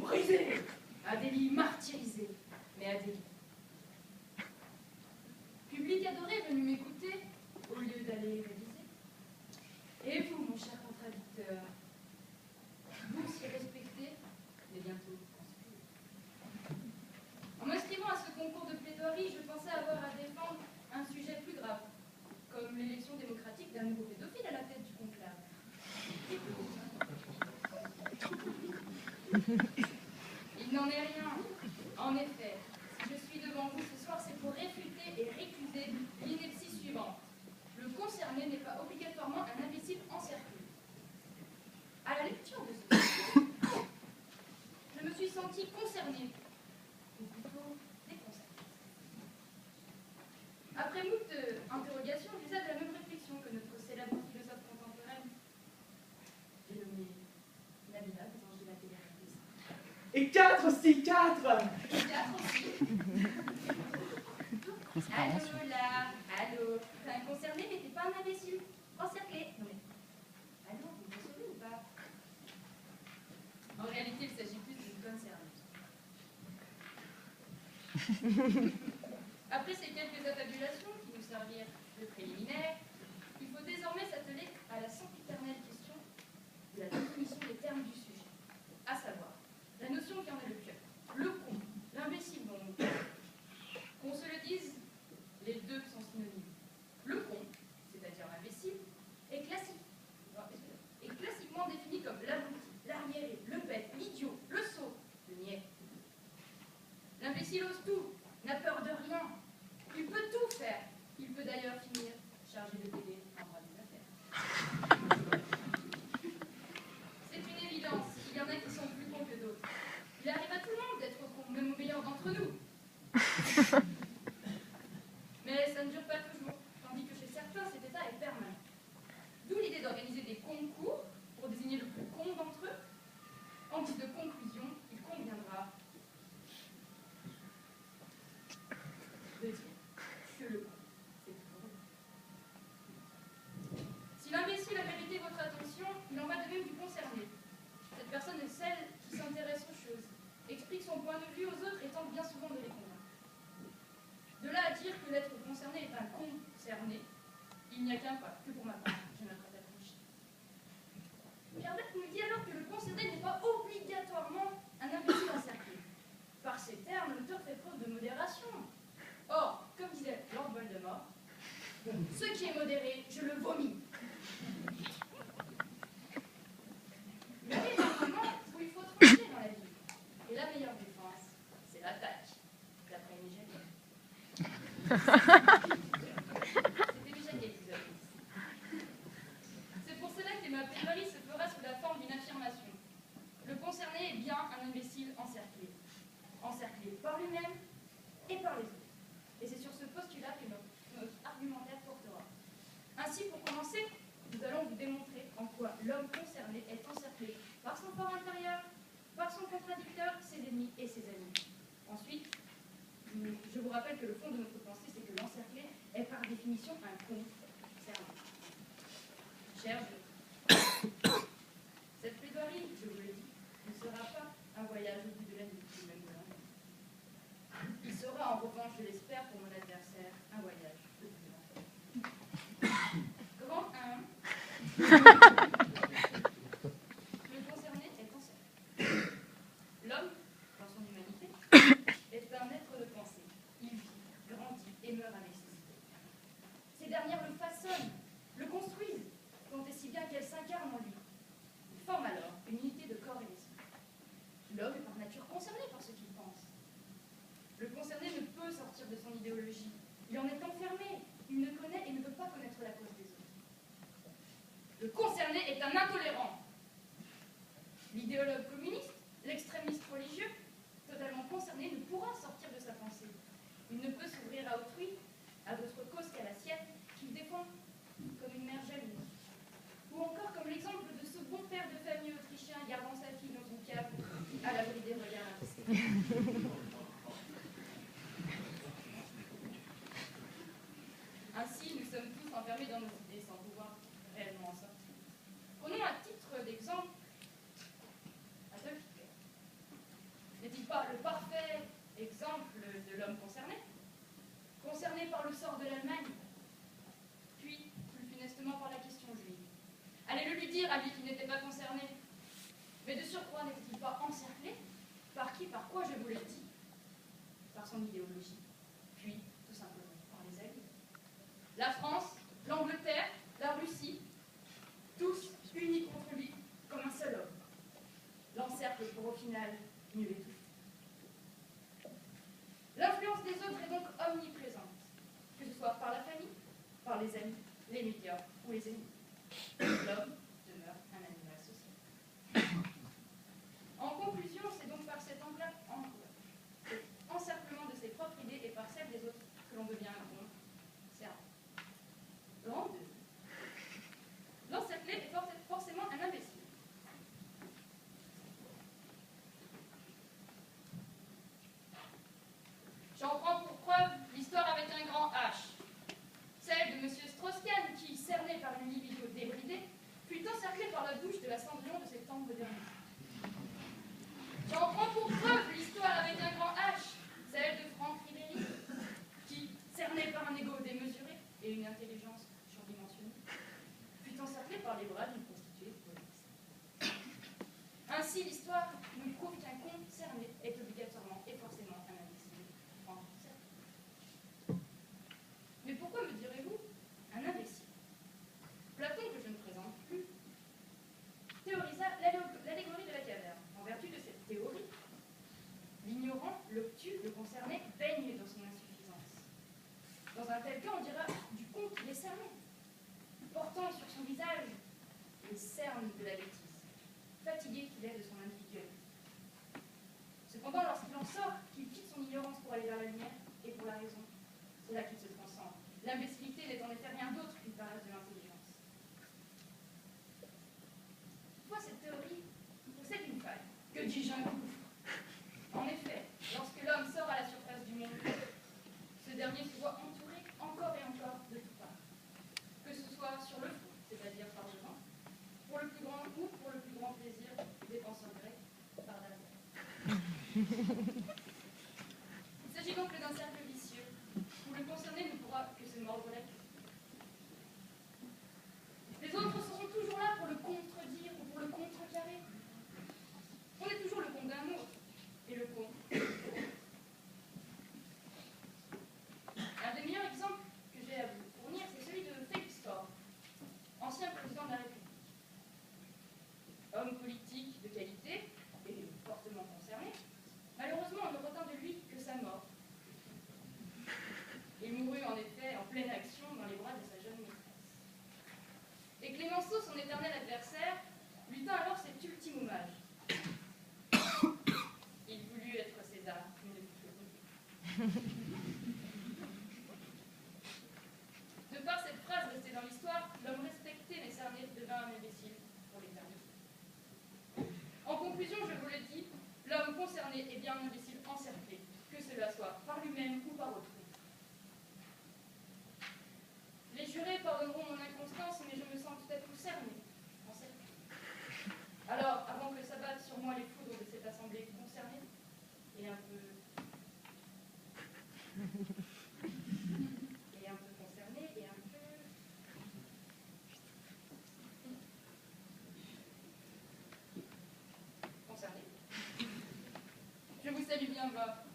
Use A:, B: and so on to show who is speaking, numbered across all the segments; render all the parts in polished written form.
A: brisé, Adélie martyrisée, mais Adélie. Public adoré venu m'écouter au lieu d'aller réviser. Et vous, mon cher contradicteur, vous si respecté, mais bientôt conspué. En m'inscrivant à ce concours de plaidoirie, je pensais avoir à défendre un sujet plus grave, comme l'élection démocratique d'un nouveau pédophile à la tête du conclave. Il n'en est rien. En effet, si je suis devant vous ce soir, c'est pour réfuter et récuser l'ineptie suivante. Le concerné n'est pas obligatoirement un imbécile encerclé. À la lecture de ce document, je me suis sentie concernée, ou plutôt déconcertée. Après moult interrogations, j'usais de la même réflexion que notre célèbre philosophe contemporaine. J'ai nommé Nabila devant la télé.
B: Et 4 aussi, 4
A: Allô là, allô. Un concerné n'était pas un imbécile. Encerclé. Non mais. Allô, vous me recevez ou pas? En réalité, il s'agit plus d'une concerneuse. Après ces quelques attabulations qui nous servirent de préliminaire, il faut désormais s'atteler à la sempiternelle question de la définition des termes du sujet, à savoir la notion qui en est le cœur, le con, l'imbécile dont nous parlons. Qu'on se le dise, les deux sont synonymes. Le con, c'est-à-dire l'imbécile, est classiquement défini comme l'abruti, l'arriéré, le bête, l'idiot, le sot, le niais. L'imbécile ose tout, n'a peur de rien. Il peut tout faire. Il peut d'ailleurs finir chargé de PD en droit des affaires. C'est une évidence. Il y en a qui sont plus cons que d'autres. Il arrive à tout le monde d'être con, même aux meilleurs d'entre nous. Mais ça ne dure pas toujours, tandis que chez certains, cet état est permanent. D'où l'idée d'organiser des concours pour désigner le plus con d'entre eux. En guise de conclusion, il conviendra de dire que le con, c'est toujours lui. Si l'imbécile a mérité votre attention, il en va de même du concerné. Cette personne est celle qui s'intéresse aux choses, explique son point de vue aux autres et tente bien souvent de les convaincre. De là à dire que l'être concerné est un concerné, il n'y a qu'un pas, que pour ma part, je m'attrape à trancher. Pierre Dac nous dit alors que le concerné n'est pas obligatoirement un imbécile encerclé. Par ces termes, l'auteur fait preuve de modération. Or, comme disait Lord Voldemort, ce qui est modéré, je le vomis. Mais il y a un moment où il faut trancher dans la vie. Et la meilleure défense, c'est l'attaque, d'après Michel. C'était Michel qui a dit ça. C'est pour cela que ma plaidoirie se fera sous la forme d'une affirmation. Le concerné est bien un imbécile encerclé. Encerclé par lui-même et par les autres. Et c'est sur ce postulat que notre argumentaire portera. Ainsi, pour commencer, nous allons vous démontrer en quoi l'homme concerné est encerclé par son fort intérieur, par son contradicteur, ses ennemis et ses amis. Ensuite, je vous rappelle que le fond de notre pensée, c'est que l'encerclé est par définition un concerné. Chers jeunes, cette plaidoirie, je vous le dis, ne sera pas un voyage au bout de la nuit, ou même de l'année. Il sera en revanche, je l'espère, pour mon adversaire, un voyage au bout de l'enfer. Grand 1. Le concerné est encerclé. L'homme, dans son humanité, est un être de pensée. Il vit, grandit et meurt à nécessité. Ces dernières le façonnent, le construisent, tant et si bien qu'elles s'incarnent en lui. Il forme alors une unité de corps et d'esprit. L'homme est par nature concerné par ce qu'il pense. Le concerné ne peut sortir de son idéologie. Il en est enfermé. Il ne connaît et ne peut pas connaître la cause des autres. Le concerné est un intolérant. L'idéologue communiste, l'extrémiste religieux, totalement concerné, ne pourra sortir de sa pensée. Il ne peut s'ouvrir à autrui, à d'autres causes qu'à la sienne, qu'il défend comme une mère jalouse. Ou encore comme l'exemple de ce bon père de famille autrichien gardant sa fille dans une cave à l'abri des regards invités. Ainsi, nous sommes tous enfermés dans nos idées sans pouvoir réellement en sortir. Prenons à titre d'exemple dire à lui qui n'était pas concerné? Mais de surcroît, n'était-il pas encerclé? Par qui, par quoi, je vous le dis? Par son idéologie, puis, tout simplement, par les alliés. La France, l'Angleterre, la Russie, tous unis contre lui comme un seul homme. L'encercle pour au final mieux étouffer. L'influence des autres est donc omniprésente, que ce soit par la famille, par les amis, les médias ou les ennemis. L'homme demeure un animal social. En conclusion, c'est donc par cet encerclement de ses propres idées et par celle des autres que l'on devient un bon cerveau. Grand 2. L'encerclé est forcément un imbécile. J'en prends pour preuve l'histoire avec un grand H. Celle de M. Strauss-Kahn qui, cerné par une libido débridée, fut encerclé par la bouche de la Cendrillon de ses temps modernistes. J'en prends pour preuve l'histoire avec un grand H. Celle de Franck Ribéry qui, cerné par un ego démesuré et une intelligence surdimensionnée, fut encerclé par les bras d'une prostituée police. Ainsi, l'histoire nous prouve qu'un con cerné est obligatoirement et forcément un imbécile en cercle. Mais pourquoi me direz-vous un imbécile? Platon, que je ne présente plus, théorisa l'allégorie de la caverne. En vertu de cette théorie, l'ignorant, l'obtus, le concerné, baigne dans son insuffisance. Dans un tel cas, on dira du con qu'il est cerné, portant sur son visage les cernes de la bêtise, fatigué qu'il est de son individualité. Cependant, lorsqu'il en sort, qu'il quitte son ignorance pour aller vers la lumière et pour la raison, c'est là qu'il se transcende. L'imbécilité n'est en effet rien d'autre qu'une paresse de l'intelligence. Toutefois, cette théorie possède une faille. Que dis-je, un gouffre? En effet, lorsque l'homme sort à la surface du monde, ce dernier se voit entouré encore et encore de toutes parts. Que ce soit sur le fond, c'est-à-dire par devant, pour le plus grand ou pour le plus grand plaisir des penseurs grecs, par derrière. Il s'agit donc d'un cercle vicieux, où le concerné ne pourra que se mordre la queue. Les autres seront toujours là pour le contredire ou pour le contrecarrer. On est toujours le con d'un autre, et le con. Un des meilleurs exemples que j'ai à vous fournir, c'est celui de Félix Faure, ancien président de la République. Homme politique de qualité et fortement concerné, malheureusement on ne retint de lui que sa mort. Il mourut en effet en pleine action dans les bras de sa jeune maîtresse. Et Clémenceau, son éternel adversaire, lui tint alors cet ultime hommage. Il voulut être César, mais ne fut que Pompée. De par cette phrase restée dans l'histoire, l'homme respecté mais cerné devint un imbécile pour l'éternité. En conclusion, je vous le dis, l'homme concerné est bien un imbécile encerclé, que cela soit par lui-même ou par autrui. Les jurés pardonneront mon inconstance, mais je me sens tout à coup cerné, encerclé. Alors, avant que s'abattent sur moi les foudres de cette assemblée concernée, et un peu concerné, et un peu... concerné. Je vous salue bien bas,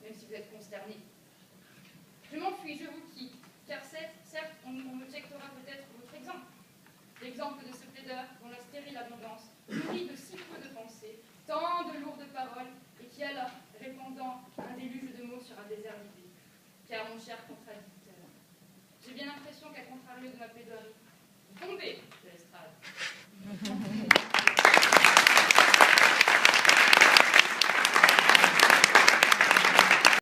A: même si vous êtes consterné. Je m'enfuis, je vous quitte, car certes, on m'objectera peut-être votre exemple. L'exemple de ce plaideur dont la stérile abondance nourrit de si peu de pensées, tant de lourdes paroles, et qui a là, répandant un déluge de mots sur un désert d'idées. Car, mon cher contradicteur, j'ai bien l'impression qu'à contrario de ma plaidoirie, vous tombez de l'estrade.